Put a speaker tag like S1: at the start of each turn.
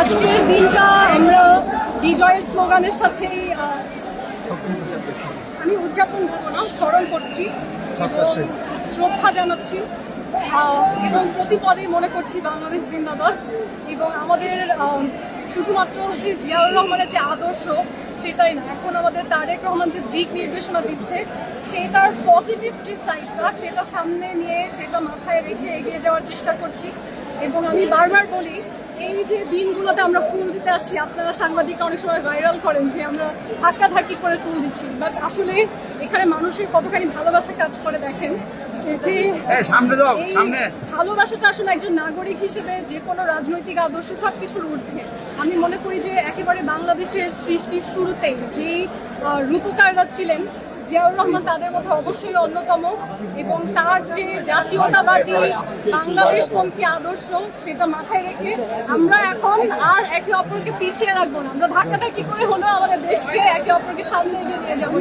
S1: আজকের দিনটা আমরা বিজয়ের স্লোগানের সাথেই আমি উদযাপন করবো না, স্মরণ করছি, শ্রদ্ধা জানাচ্ছি এবং প্রতি পদেই মনে করছি বাংলাদেশ জিন্দাবাদ। এবং আমাদের শুধুমাত্র হচ্ছে জিয়াউর রহমানের যে আদর্শ সেটাই না, এখন আমাদের তারেক রহমান যে দিক নির্দেশনা দিচ্ছে সেটার পজিটিভ যে সাইডটা সেটা সামনে নিয়ে সেটা মাথায় রেখে এগিয়ে যাওয়ার চেষ্টা করছি। এবং আমি বারবার বলি, এই যে দিনগুলোতে আমরা ফুল দিতে আসছি, আপনারা সাংবাদিকরা অনেক সময় ভাইরাল করেন যে আমরা ধাক্কাধাক্কি করে ফুল দিচ্ছি, বাট আসলে এখানে মানুষের কতখানি ভালোবাসা কাজ করে দেখেন। যে ভালোবাসাটা আসলে একজন নাগরিক হিসেবে যে কোনো রাজনৈতিক আদর্শ সবকিছুর ঊর্ধ্বে। আমি মনে করি যে একেবারে বাংলাদেশের সৃষ্টির শুরুতেই যেই রূপকাররা ছিলেন জিয়াউর রহমান তাদের মধ্যে অবশ্যই অন্যতম। এবং তার যে জাতীয়তাবাদী বাংলাদেশপন্থী আদর্শ সেটা মাথায় রেখে আমরা এখন আর একে অপরকে পিছিয়ে রাখবো না, আমরা ধাক্কাধাক্কি করে হলেও আমাদের দেশকে একে অপরকে সামনে এগিয়ে নিয়ে যাবো।